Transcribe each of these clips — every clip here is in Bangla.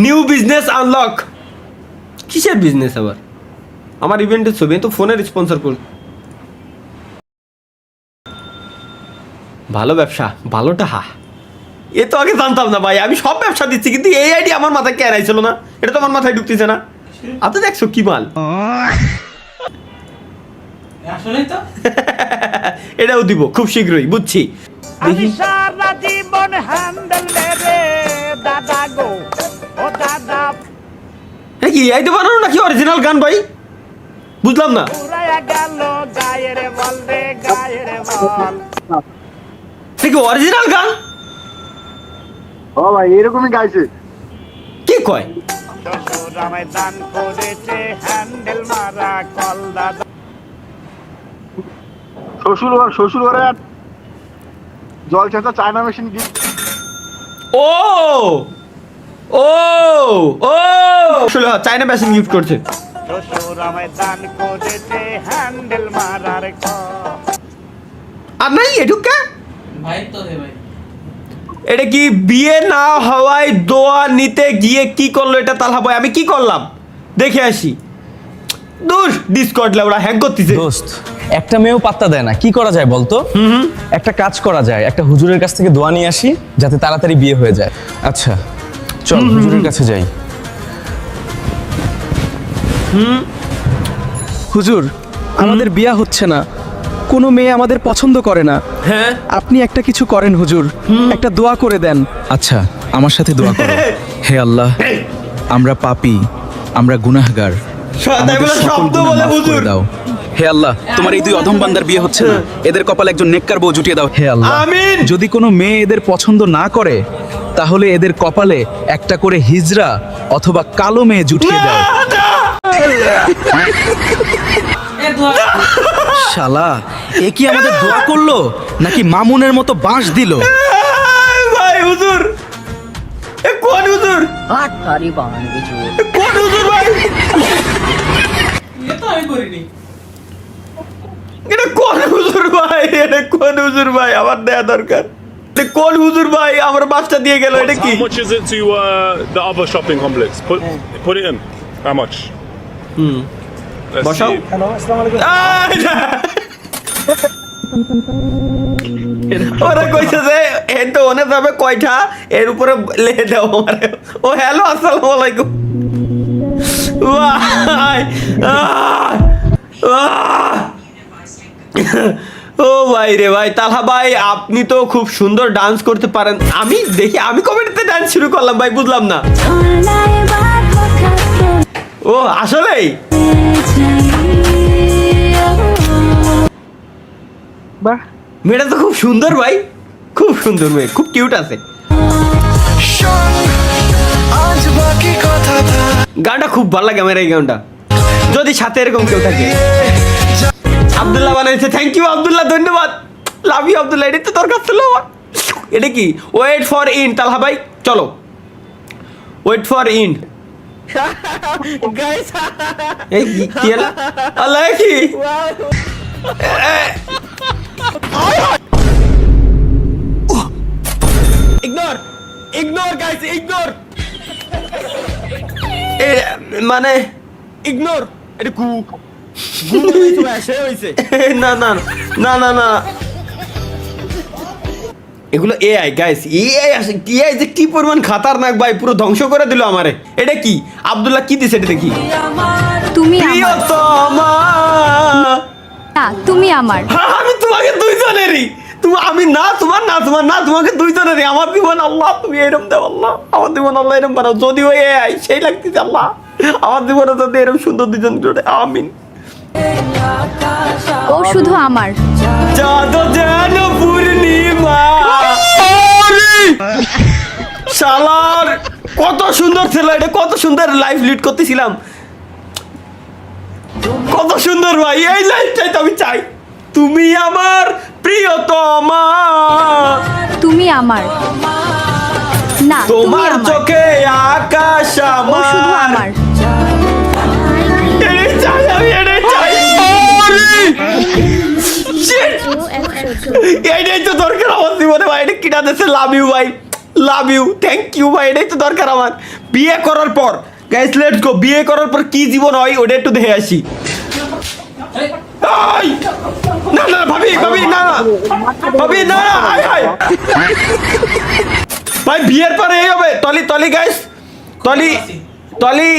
New business unlock. কিসের বিজনেস আবার? আমার ইভেন্টের ছবি তো ফোনের স্পন্সর কর। ভালো ব্যবসা, ভালোটা হা। এ তো আগে জানতাম না ভাই, আমি সব ব্যবসা দিচ্ছি কিন্তু এই আইডিয়া আমার মাথায় কেন আইছিল না? এটা তো আমার মাথায় ঢুকতেছে না। আপনি দেখছো কি মাল? আসলেই তো এটাও দিব খুব শীঘ্রই, বুঝছি। আমি সারা জীবন হ্যান্ডেল মেরে দাদা গো ও দাদা এটা কি এই তো বানানো নাকি অরিজিনাল গান ভাই? বুঝলাম না। উড়াইয়া গেল গায়ের বল রে গায়ের বল। এটা কি অরিজিনাল গান? ও ভাই এরকমই গাইছে। কি কয়? শ্বশুর আমায় দান করেছে হ্যান্ডেল মারা কল দাদা। শ্বশুর ঘরে জল ছেঁচা চায়না মেশিন গিফট। ও ও ও আসলে চাইনা মেশিন গিফট করছে। শ্বশুর আমায় দান করেছে হ্যান্ডেল মারার কল। আর নাই এটুকা ভাই তো দে ভাই। এটা কি বিয়ে না হওয়ায় দোয়া নিতে গিয়ে কি করলো এটা তালহা ভাই? আমি কি করলাম দেখে আসি। দূর ডিসকর্ড লেওড়া হ্যাক করতেছে। দোস্ত, একটা মেয়েও পাত্তা দেয় না, কি করা যায় বলতো? একটা কাজ করা যায়, একটা হুজুরের কাছ থেকে দোয়া নিয়ে আসি যাতে তাড়াতাড়ি বিয়ে হয়ে যায়। আচ্ছা চল হুজুরের কাছে যাই। হুজুর, আমাদের বিয়া হচ্ছে না, কোনো মেয়ে আমাদের পছন্দ করে না। হ্যাঁ আপনি একটা কিছু করেন হুজুর, একটা দোয়া করে দেন। আচ্ছা আমার সাথে দোয়া করো। হে আল্লাহ, আমরা পাপী, আমরা গুনাহগার, তাই বলে সকল শব্দ গুনাহ বলে মাফ করে হুজুর। দাও। হে আল্লাহ, তোমার এই দুই অধম বান্দার বিয়ে হচ্ছে না, এদের কপালে একজন নেককার বউ জুটিয়ে দাও। হে আল্লাহ, আমিন। যদি কোনো মেয়ে এদের পছন্দ না করে তাহলে এদের কপালে একটা করে হিজরা অথবা কালো মেয়ে জুটিয়ে দাও। এ দোয়া শালা, এ কি আমাদের দোয়া করলো নাকি মামুনের মতো বাঁশ দিল? ভাই হুজুর, এ কোন হুজুর? হাত তারি বান কিছু এ কোন হুজুর ভাই? এ তো আমি করিনি। এটা কোন হুজুর ভাই? এটা কোন হুজুর ভাই? আমার দেয়া দরকার। এটা কোন হুজুর ভাই আমার বাচ্চা দিয়ে গেল? এটা কি? How much is it to the other shopping complex? Put it in. How much? Let's বসাও। see. আয় না। ওরা কইছে যে এর তো অনেক যাবে কয়টা এর উপরে লেখে দাও আমারে। ও হ্যালো আসসালামু আলাইকুম ভাই। ও ভাই রে ভাই, তালহা ভাই আপনি তো খুব সুন্দর ডান্স করতে পারেন। আমি দেখি, আমি কমেডিতে ডান্স শুরু করলাম ভাই, বুঝলাম না। ও আসলেই বাহ, মেয়েটা তো খুব সুন্দর ভাই, খুব সুন্দর মেয়ে, খুব কিউট আছে। গানটা খুব ভালো লাগে আমার এই গানটা, যদি সাথে এরকম কেউ থাকে। আব্দুল্লাহ বানাইছে, থ্যাংক ইউ আব্দুল্লাহ, ধন্যবাদ, লাভ ইউ আব্দুল্লাহ। এটা তো দরকার ছিল আমার। এটা কি ওয়েট ফর ইন? তালহা ভাই চলো ওয়েট ফর ইন। এই কি হলো? আল্লাহ কি ইগনোর ইগনোর গাইস ইগনোর, মানে ইগনোর। এটা কু না না না না না, এগুলো এআই গাইস, এআই আসে। এআই যে কি পরিমাণ খাতারনাক ভাই, পুরো ধ্বংস করে দিল আমারে। এটা কি আব্দুল্লাহ কি দিছে? এটা দেখি। তুমি আমার প্রিয়তমা, না, তুমি আমার হ্যাঁ আমি তোমাকে দুইজনেরই। তুমি আমি না তোমার না তোমার না তোমাকে দুইজনেরই। আমার জীবন আল্লাহ তুমি এরকম দাও আল্লাহ, আমার জীবন আল্লাহ এরকম বানাও। যদি ওই এআই সেই লাগতেছে আল্লাহ, আমার জীবনে যদি এরকম সুন্দর দুজন জোড়ে। আমিন। ও শুধু আমার। চাঁদ যেন পূর্ণিমা। শালার কত সুন্দর ছিল এটা, কত সুন্দর লাইফ লিড করতেছিলাম, কত সুন্দর ভাই। এই লাইফটাই তো আমি চাই। তুমি আমার প্রিয়তমা, তুমি আমার না, তুমি তোমার আমার। চোখে আকাশ ও শুধু আমার। আমার। এটাই চাই আমি, এটাই চাই। Shit! এইটাই তো দরকার আমার জীবনে ভাই। এটা কিনা দেশে লাভ ইউ ভাই, লাভ ইউ, থ্যাংক ইউ ভাই, এটাই তো দরকার আমার। বিয়ে করার পর গাইস লেটস গো, বিয়ে করার পর কি জীবন হয় ওটা একটু দেখে আসি। আই! না না ভাবি ভাবি না না ভাবি না না, আয় আয় ভাই, বিয়ের পরে এই হবে তলি তলি গাইস, তলি তলি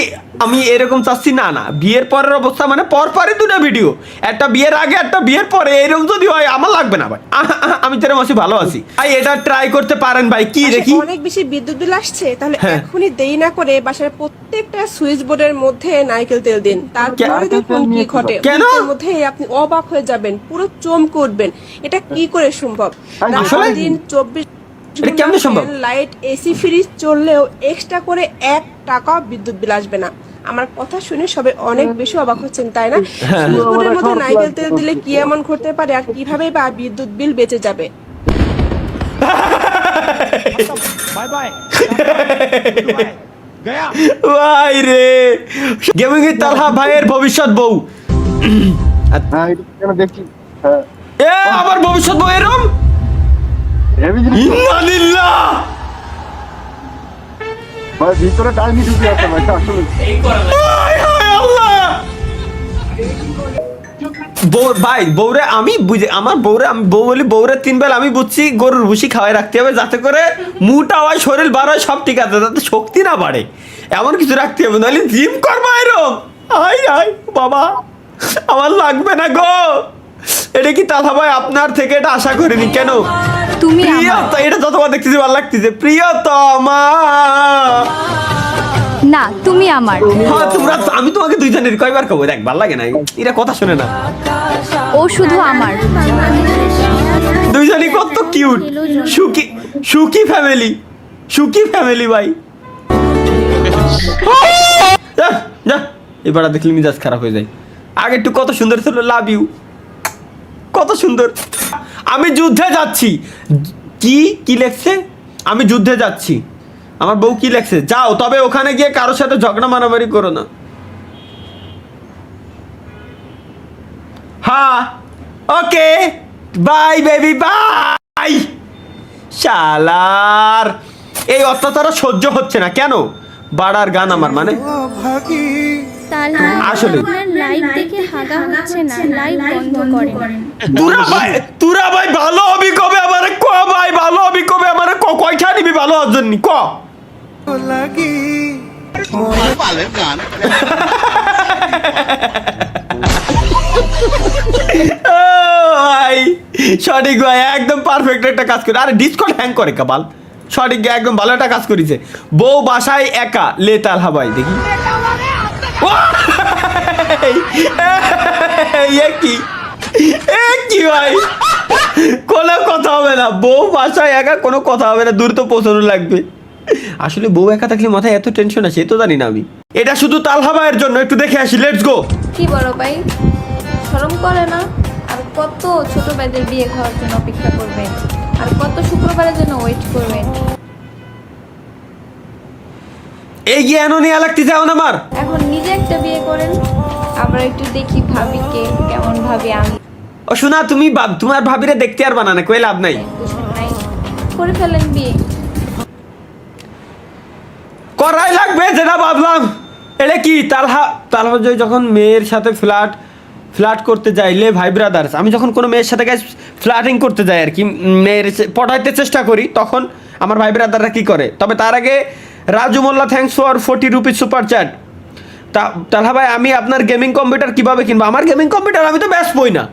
আমি এরকম চাচ্ছি না, না বিয়ের পরের অবস্থা মানে পরপরই দুটো ভিডিও, একটা বিয়ের আগে একটা বিয়ের পরে, এরকম যদি হয় আমার লাগবে না ভাই। আমি তেরে মাসি ভালো আছি ভাই, এটা ট্রাই করতে পারেন ভাই। কি দেখি অনেক বেশি বিদ্যুৎ বিল আসছে, তাহলে হ্যাঁ। এখনই দেরি না করে বাসার প্রত্যেকটা সুইচ বোর্ডের মধ্যে নারকেল তেল দিন, তারপরে দেখুন কি ঘটে। কেন? মুহূর্তের মধ্যে আপনি অবাক হয়ে যাবেন, পুরো চমকে উঠবেন। এটা কি করে সম্ভব? আসলে? দিন 24 এটা কেমনে সম্ভব? লাইট, এসি, ফ্রিজ চললেও এক্সট্রা করে 1 টাকা বিদ্যুৎ বিল আসবে না। আমার কথা শুনে সবাই অনেক বেশি অবাক হচ্ছেন, তাই না? সুইচ বোর্ডের মধ্যে নারকেল তেল দিলে কি এমন ঘটতে পারে, আর কিভাবে বা বিদ্যুৎ বিল বেঁচে যাবে? बाय बाय गया ভাই রে, গেমিং এর তালহা ভাইয়ের ভবিষ্যৎ বউ। হ্যাঁ এটা কেন দেখছি। হ্যাঁ এ আমার ভবিষ্যৎ বউ এরম, হেভি জিনিস ইন্নালিল্লাহ। ভাই, ভিতরে ডাইনি ঢুকে আছে ভাই আসলে। হায় হায় আল্লাহ। বউ ভাই, বউরে আমি বুঝে, আমার বউরে আমি বউ বলি, বউরে 3 বেলা আমি বুঝছি গরুর ভুসি খাওয়াই রাখতে হবে, যাতে করে মুটা হয়, শরীর বার হয়, সব ঠিক আছে, যাতে শক্তি না বাড়ে, এমন কিছু রাখতে হবে, নাহলে জিম করবো এরম। আই আই বাবা, আমার লাগবে না গো। এটা কি তালহা ভাই আপনার থেকে এটা আশা করিনি। কেন তুমি প্রিয়, আমার। এটা যতবার দেখতেছি ভালো লাগতেছে, প্রিয়তমা। না তুমি আমার। হ্যাঁ তোমরা, আমি তোমাকে দুইজনের কয়বার কব, দেখ ভাল লাগে না, এরা কথা শোনে না। ও শুধু আমার। দুইজনই কত কিউট, সুখী সুখী ফ্যামিলি, সুখী ফ্যামিলি ভাই। যা যা, এবার দেখলি মিজাজ খারাপ হয়ে যায়। আগে একটু কত সুন্দর ছিল, লাভ ইউ, কত সুন্দর। আমি যুদ্ধে যাচ্ছি, কি কি লেখছে, আমি যুদ্ধে যাচ্ছি। আমার বউ কি লেখছে, যাও তবে ওখানে গিয়ে কারোর সাথে ঝগড়া মারামারি করো না। হ্যাঁ ওকে, বাই বেবি বাই। শালার এই অত্যাচার সহ্য হচ্ছে না, কেন বাড়ার গান আমার মানে আসলে লাইভ দেখে হাগা হচ্ছে না, লাইভ বন্ধ করেন। তুরা ভাই ভালো হবি কবে আমারে ক, ভাই ভালো হবি কবে আমারে ক, কয়টা নিবি ভালো হওয়ার জন্য ক। ও ভাই সঠিক ভাই, একদম পারফেক্ট একটা কাজ করে। আরে ডিসকর্ড হ্যাং করে কাবাল, সঠিক একদম ভালো একটা কাজ করেছে। বউ বাসায় একা, লে তালহা ভাই দেখি। ও, এ কি কি ভাই, কোনো কথা হবে না, বউ বাসায় একা, কোনো কথা হবে না, দূর তো পৌঁছানো লাগবে। আসলে বউ একা থাকলে মাথায় এত টেনশন আছে, তো জানি না আমি। এটা শুধু তালহা ভাইয়ের জন্য, একটু দেখে আসি, লেটস গো। কি বড় ভাই, শরম করে না? আর কত ছোট ভাইদের বিয়ে খাওয়ার জন্য অপেক্ষা করবেন, আর কত শুক্রবারের জন্য ওয়েট করবেন। এই জ্ঞান নিয়ে লাগতে যাও না আমার। এখন নিজে একটা বিয়ে করেন, আমরা একটু দেখি ভাবিকে কেমন ভাবে। আমি ও শোনা, তুমি তোমার ভাবিরে দেখতে আর বানানে কই লাভ নাই, বুঝুন নাই, করে ফেলেন বিয়ে। করাই লাগবে যেটা ভাবলাম। এটা কি তালহা যখন মেয়ের সাথে ফ্ল্যাট করতে যাইলে ভাই ব্রাদার্স, আমি যখন কোনো মেয়ের সাথে ফ্ল্যাটিং করতে যাই আর কি, মেয়ের পটাইতে চেষ্টা করি, তখন আমার ভাই ব্রাদাররা কি করে। তবে তার আগে Raju Molla, thanks for 40 rupees super chat. Talha ভাই, আমি আপনার গেমিং কম্পিউটার কিভাবে কিনবো? আমার গেমিং কম্পিউটার আমি তো বেচবই না।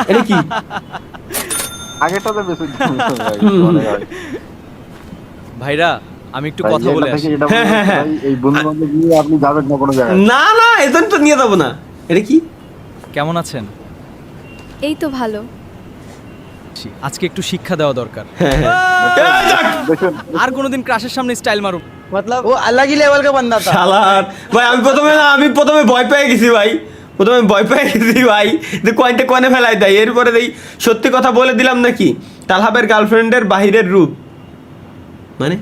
এটা কি আগেরটাতে বেশি ভাইরা আমি একটু কথা বলে আসি। হ্যাঁ, হ্যাঁ, হ্যাঁ। এই বন্ধু বান্ধব নিয়ে আপনি যাবেন না কোনো জায়গায়। না না, এজন তো নিয়ে যাবো না। এটা কি? কেমন আছেন? এই তো ভালো। আজকে একটু শিক্ষা দেওয়া দরকার। এই যাক। দেখুন আর কোনোদিন ক্রাশের সামনে স্টাইল মারুন। मतलब वो अलग ही लेवल का बंदा था। শালার ভাই, আমি প্রথমে ভয় পেয়ে গেছি ভাই, ভাই যে কয়েনে ফেলাই দেয়। এরপরে এই সত্যি কথা বলে দিলাম নাকি, তালহাবের গার্লফ্রেন্ডের বাহিরের রূপ, মানে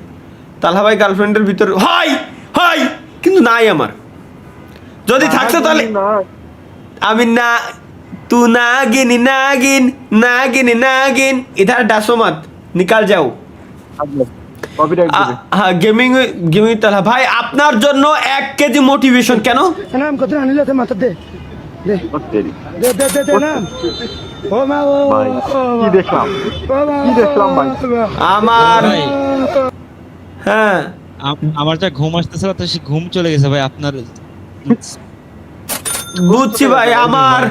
তালহা ভাই গার্লফ্রেন্ডের ভিতর হয় কিন্তু নাই আমার। যদি থাকতো তাহলে আমি না, তু নাগিন ইধার ডাসো মত নিকাল যাও। কপিটা একদম হ্যাঁ গেমিং গেমিং তালা ভাই আপনার জন্য 1 কেজি মোটিভেশন কেন নাম কত আনিলে তো মাথা দে দেরি দে দে দে দে নাম ও মা ও ভাই কি দেখলাম ভাই আমার হ্যাঁ আমার যা ঘুম আসতেছিল তো সে ঘুম চলে গেছে ভাই আপনার বুঝছি ভাই আমার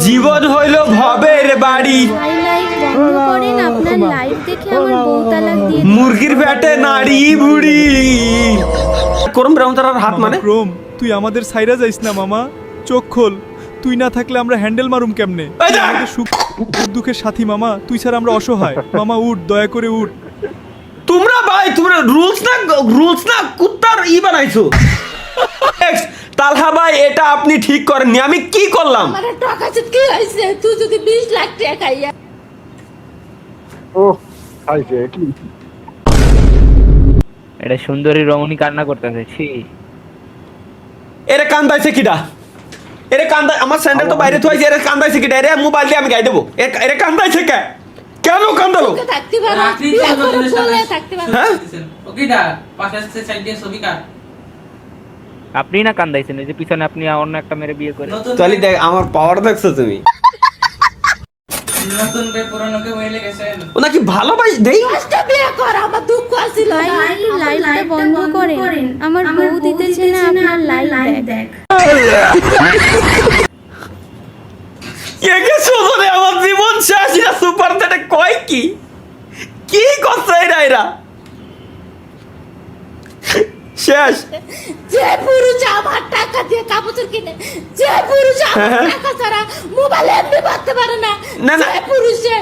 জীবন হইল ভবের বাড়ি ভাই লাইভ বন্ধ করেন, আপনার লাইভ দেখে আমার বউ তালাক দিয়ে মুরগির পেটে নাড়ি বুড়ি করম ব্রাউন্তার হাত মানে ক্রোম তুই আমাদের সাইরা যাইস না মামা, চোখ খোল। তুই না থাকলে আমরা হ্যান্ডেল মারুম কেমনে? এই দেখ! আমাদের সুখ দুঃখের সাথী মামা, তুই ছাড়া আমরা অসহায়। মামা উঠ, দয়া করে উঠ। তোমরা ভাই তোমরা রুলস না কুত্তার বানাইছো তালহা ভাই এটা আপনি ঠিক করেননি, আমি কি করলাম? আমার টাকা কি হইছে? তুই যদি 20 লাখ টাকা খাইয়া ও খাইছে কি এটা সুন্দরী রমণী কান্না করতেছে, ছি। এরে কান্দাইছে কিডা? এরে কান্দা আমার স্যান্ডেল তো বাইরে থুইছে, এরে কান্দাইছে কিডা? এরে মোবাইল দিয়ে আমি গাই দেবো। এরে কান্দাইছে কে? কেন কান্দালো? থাকতে পারো, রাত্রি বিয়ে তো করে নতুন বলে সাথে- থাকতে পারো। হ্যাঁ ওকে দা পাশে সাইড দিয়ে ছবি কাট আপনি না কান্দাইছেন, এই যে পিছনে আপনি অন্য একটা মেরে বিয়ে করে। নতুন তাহলে দেখ আমার পাওয়ার দেখছো তুমি? নতুন বে পুরানোকে হইলে গেছেন ও নাকি ভালোবাস দেই একটা বিয়ে কর, আমার দুঃখ আছিল ভাই না। একটু লাইভটা বন্ধ করেন, আমার বউ দিতেছে না আপনার লাইভ দেখ। একে সোজনে আমার জীবন শেষ। এরা সুপার সেটে কয় কি কি করছে এরা শেষ। যে পুরুষ আমার টাকা দিয়ে কাপড় কিনে, যে পুরুষ আমার টাকা ছাড়া মোবাইল এমনি বাঁধতে পারে না, না, না। যে পুরুষে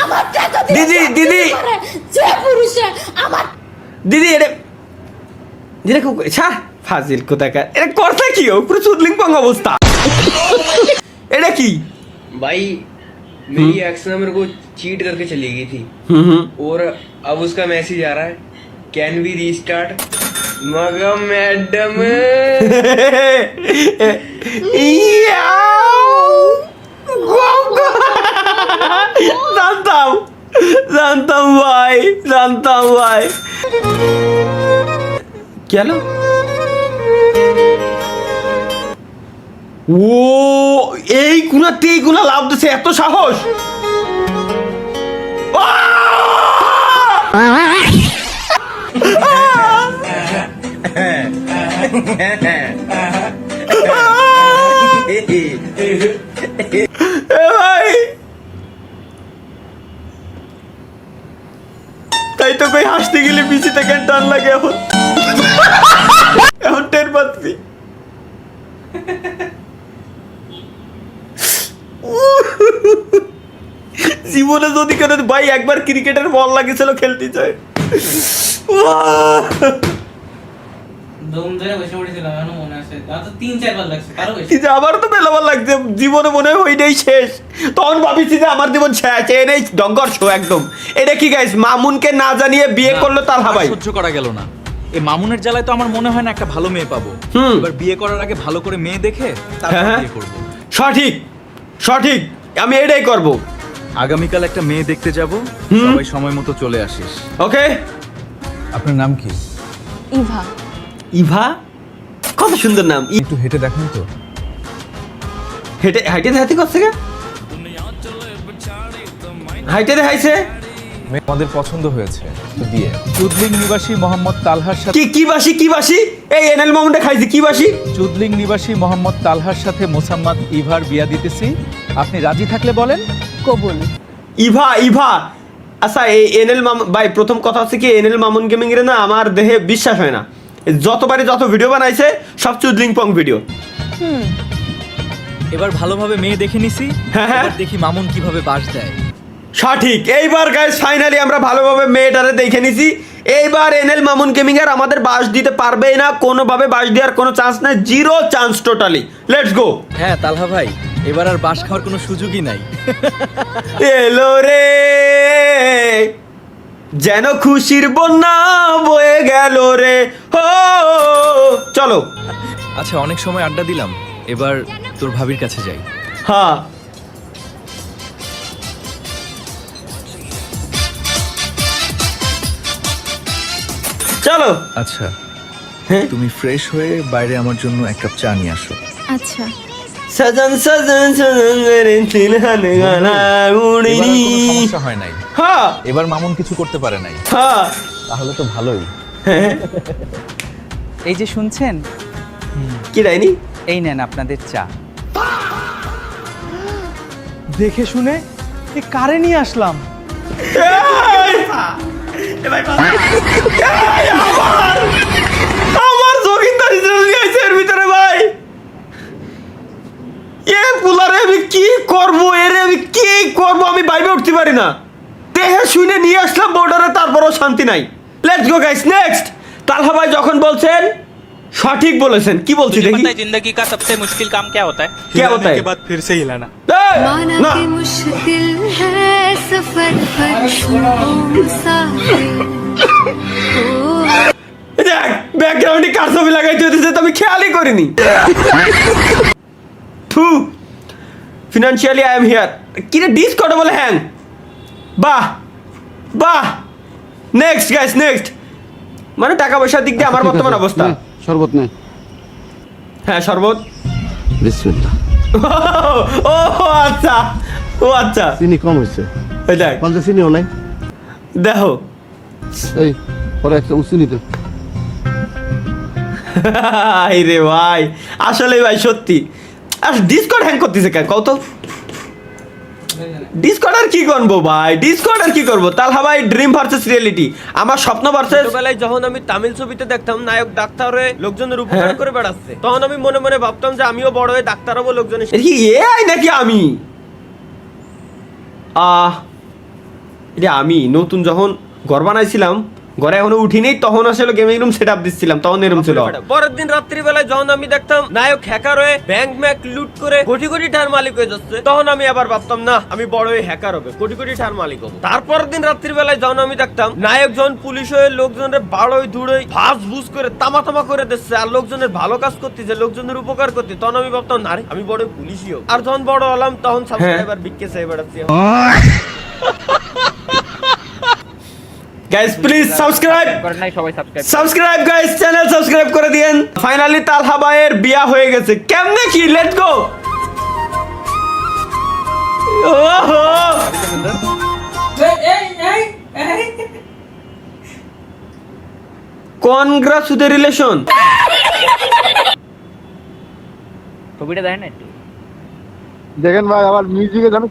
আমার টাকা দিয়ে দিদি, চাকরি দিদি। করে, যে পুরুষে আমার দিদি এরে দিদি খুব ছাড় ফাজিল কোথাকার। এরা করছে কি? ও পুরো চুদলিংপং অবস্থা। এটা কি भाई मेरी एक्स ना मेरे को चीट करके चली गई थी और अब उसका मैसेज आ रहा है, कैन वी रीस्टार्ट? मगर मैडम জানতাম ভাই, জানতাম ভাই। কি হলো? ও এই গুলা লাভ দিছে, এত সাহস! ভাই তাই তো কই হাসতে গেলে পিছিয়ে থেকে টান লাগে। এখন টের পাচ্ছি। জীবনে যদি কেন ভাই একবার ক্রিকেটের বল লাগিয়েছিল খেলতে চাই, দম ধরে বসে পড়েছিলাম, এখনো মনে আছে। তাও তো 3-4 বার লাগছে, তারও বেশি। কিন্তু আমার তো বেলাবার লাগছে। জীবনে মনে হয় ওইটাই শেষ। তখন ভাবিছি যে আমার জীবন শেষ, এই ডঙ্গর শো একদম। এটা কি গাইস, মামুনকে না জানিয়ে বিয়ে করলো তালহা ভাই। সহ্য করা গেল না। এই মামুনের জ্বালায় তো আমার মনে হয় না একটা ভালো মেয়ে পাবো। এবার বিয়ে করার আগে ভালো করে মেয়ে দেখে তারপর হ্যাঁ। বিয়ে করব। সঠিক সঠিক, আমি এটাই করব। আগামীকাল একটা মেয়ে দেখতে যাব, সবাই সময় মতো চলে আসিস। ওকে। আপনার নাম কি? ইভা। ইভা? কত সুন্দর নাম। একটু হেঁটে দেখুন তো। হাইটে দেখাতে করছে কে? হাইটে দেখাইছে? আমাদের পছন্দ হয়েছে তো বিয়ে। চুদলিং নিবাসী মোহাম্মদ তালহার সাথে কি বাসি? এই এনএল মামুনটা খাইছে কি বাসি? চুদলিং নিবাসী মোহাম্মদ তালহার সাথে মোসাম্মদ ইভার বিয়া দিতেছি। আপনি রাজি থাকলে বলেন। কবুল। ইভা আচ্ছা এই এনএল মামুন ভাই, প্রথম কথা হচ্ছে কি এনএল মামুন গেমিং এর না আমার দেহে বিশ্বাস হয় না। যত ভিডিও বানাইছে সব চুদলিং পং ভিডিও। এবার ভালোভাবে মেয়ে দেখে নিছি, হ্যাঁ। এবার দেখি মামুন কিভাবে বাস দেয়। সঠিক। এইবার গাইস ফাইনালি আমরা ভালোভাবে মেয়েটারে দেখে নিছি। এইবার এনএল মামুন গেমিং আর আমাদের বাস দিতে পারবেই না, কোনোভাবে বাস দেওয়ার কোনো চান্স নাই, 0 চান্স টোটালি। Let's go. হ্যাঁ তালহা ভাই, এবার আর বাস খাওয়ার কোনো সুযোগই নাই। এলো রে যেন খুশির বন্যা বয়ে গেল রে। ও চলো। আচ্ছা অনেক সময় আড্ডা দিলাম, এবার তোর ভাবির কাছে যাই। হ্যাঁ চলো। আচ্ছা হ্যাঁ তুমি ফ্রেশ হয়ে বাইরে আমার জন্য এক কাপ চা নিয়ে আসো। আচ্ছা। সজন সজন সজন রে তিলহানে গানা উড়িনি। এবার কোনো সমস্যা হয় নাই। হ্যাঁ এবার মামুন কিছু করতে পারে নাই। হ্যাঁ তাহলে তো ভালোই। এই যে শুনছেন, কি রাইনি? এই নেন আপনাদের চা। দেখে শুনে এ কারে নিয়ে আসলাম? আমার জগিন্দারি চলে গেছে এর ভিতরে ভাই। এ পুলারে আমি কি করব, এরে আমি কি করব আমি ভাইবে উঠতে পারি না। দেহে শুনে নিয়ে আসলাম বর্ডারে, তারপরও শান্তি নাই। Let's go guys, next. Talha ভাই যখন বলছেন সঠিক বলেছেন। কি বলছি দেখি? जिंदगी का सबसे मुश्किल काम क्या होता है? क्या होता है? के बाद फिर से हिलाना। ना मुश्किल है सफर पर দেখ ব্যাকগ্রাউন্ডে কার ছবি লাগাইতে হতেছে তো আমি খেয়ালই করিনি। থু ফিনান্সিয়ালি আই এম হিয়ার। কি রে ডিসকর্ড বলে হ্যাং। বাহ বাহ। Next guys, next. মানে টাকা পয়সার দিক দিয়ে আমার বর্তমান অবস্থা। শরবত নেই। হ্যাঁ শরবত। বিসমিল্লাহ। ও আচ্ছা, ও আচ্ছা। চিনি কম হয়েছে। এই দেখ পঞ্চাশ চিনিও নাই। দেখো এই পরে একটা চিনি দে। এই রে ভাই, আসলে ভাই সত্যি। আর ডিসকর্ড হ্যাং করতেছে কেন কত? ডিসকর্ড আর কি করবো ভাই, ডিসকর্ড আর কি করবো? তালহা ভাই ড্রিম ভার্সেস রিয়েলিটি। আমার স্বপ্ন ভার্সেস। ছোটবেলায় যখন আমি তামিল ছবিতে দেখতাম নায়ক ডাক্তার হয়ে লোকজনের উপকার করে বেড়াচ্ছে, তখন আমি মনে মনে ভাবতাম যে আমিও বড় হয়ে ডাক্তার হবো লোকজনের। এটা কি এআই নাকি আমি? এটা আমি নতুন যখন ঘর বানাইছিলাম, ঘরে এখনো উঠিনি, তখন আসলে গেমিং রুম সেট আপ দিচ্ছিলাম, তখন এরকম ছিল। পরের দিন রাত্রিবেলায় যখন আমি দেখতাম নায়ক হ্যাকার হয়ে ব্যাংক ম্যাক লুট করে কোটি কোটি টাকার মালিক হয়ে যাচ্ছে, তখন আমি আবার ভাবতাম না আমি বড় হয়ে হ্যাকার হবে, কোটি কোটি টাকার মালিক হবো। তারপরের দিন রাত্রিবেলায় যখন আমি দেখতাম নায়ক যখন পুলিশ হয়ে লোকজনের বাড়োই ধুড়োই ভাস ভুস করে তামা তামা করে দিচ্ছে আর লোকজনের ভালো কাজ করতেছে, লোকজনের উপকার করতে, তখন আমি ভাবতাম না রে আমি বড় পুলিশই হোক। আর যখন বড় হলাম তখন সাবস্ক্রাইবার বিক্কে চাই বেড়াচ্ছি। গাইস প্লিজ সাবস্ক্রাইব করেন নাই সবাই subscribe. Subscribe guys, channel subscribe করে দিয়েন। ফাইনালি তালহা ভাইয়ের বিয়া হয়ে গেছে। কেমনে কি? Let's go. ওহো কনগ্রাটস টু দ্য রিলেশন। ছবিটা দেখেন না একটু। দেখেন ভাই আবার মিউজিকে জানো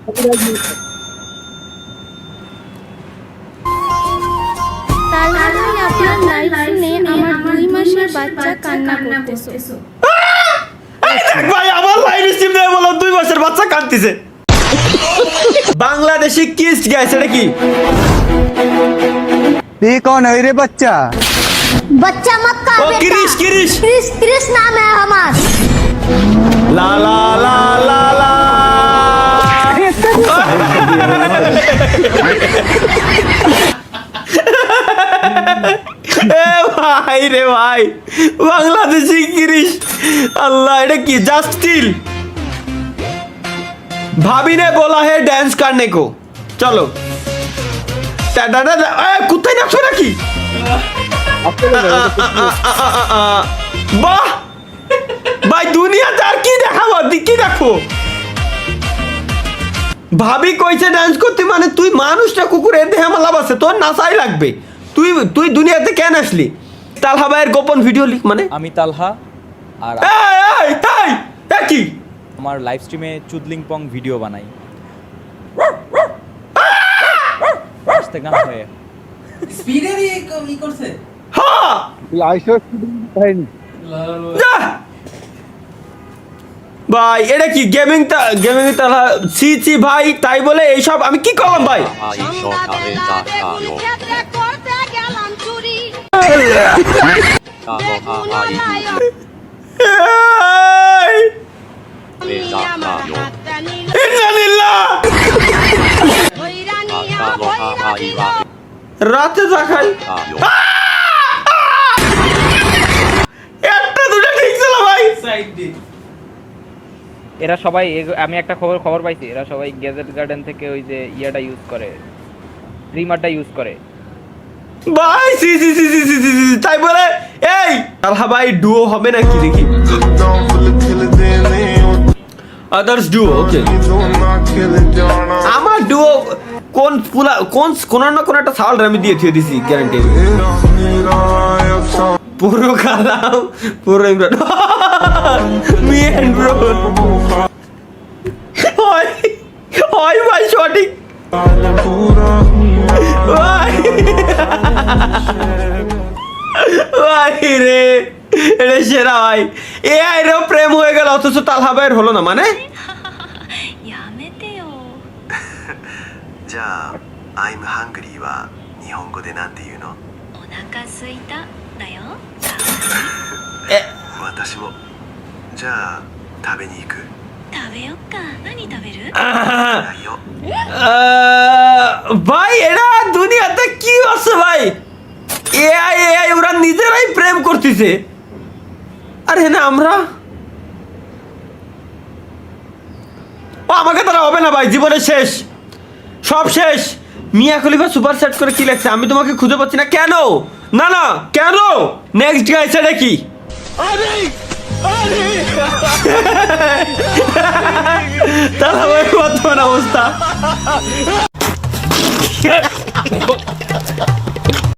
আপনার লাইভ শুনে আমার 2 মাসের বাচ্চা কান্না করতেছে। ভাই আমার লাইভ স্ট্রিম দেয় বলো 2 মাসের বাচ্চা কাঁদতেছে। বাংলাদেশি কিস গাইস, এটা কি? ये कौन है रे बच्चा? बच्चा मक्का ও ক্রিস ক্রিস क्रिस क्रिस नाम है हमारा। লা লা লা লা লা। এ ভাই রে ভাই, বাংলাদেশি ক্রিস। আল্লাহ, এটা কি? Just still. भाभी ने बोला है डांस करने को, चलो। कुत्ते नाचो नाকি? বাহ ভাই, দুনিয়াতে আর কি দেখাবো? কি দেখো? ভাবি কইছে ডান্স করতে, মানে তুই মানুষটা কুকুরের দেহে মালাব আছে, তোর নাচাই লাগবে। তুই দুনিয়াতে কেন আসলি? তালহা ভাইয়ের গোপন ভিডিও লিখ মানে? আমি তালহা আর কি আমার লাইভ স্ট্রিমে চুদলিং পং ভিডিও বানাই। আস্তে গান হয়ে স্পিডে দিয়ে কি করছে? হ্যাঁ আইসো ভাই। ভাই এটা কি গেমিং তালা? সি ভাই, তাই বলে এইসব আমি কি করলাম ভাই? রাতে যা খাই একটা দুটো ঠিক ছিল ভাই। এরা সবাই আমি একটা খবর পাইছি, এরা সবাই গ্যাজেট গার্ডেন থেকে ওই যে ইয়াটা ইউজ করে, ট্রিমারটা ইউজ করে। ভাই C C C C C C C, তাই বলে এই তালহা ভাই ডুও হবে নাকি দেখি আদার্স ডুও ওকে আমার ডুও কোন কোন না কোন একটা সাউন্ড আমি দিয়ে থিয়ে দিছি গ্যারান্টি পুরো কালাম পুরো ইমরান মি এন্ড ব্রো হয় হয় ভাই সঠিক ভাই ভাই রে এটা সেরা ভাই এআই রে প্রেম হয়ে গেল অথচ তালহা ভাইয়ের হলো না মানে じゃあ I'm hungry は日本語でなんて言うの？お腹すいただよ。私も。じゃあ食べに行く。食べよっか。何食べる？ভাই এরা দুনিয়াতে কি আছে ভাই এআই এআই ওরা নিজেরাই প্রেম করতেছে আর হ্যাঁ আমরা ও আমাকে তারা হবে না ভাই জীবনে শেষ সব শেষ মিয়া খলিফা সুপার সেট করে কি লাগছে আমি তোমাকে খুঁজে পাচ্ছি না কেন না না কেন নেক্সট গাইস এটা কি তাহলে বর্তমান অবস্থা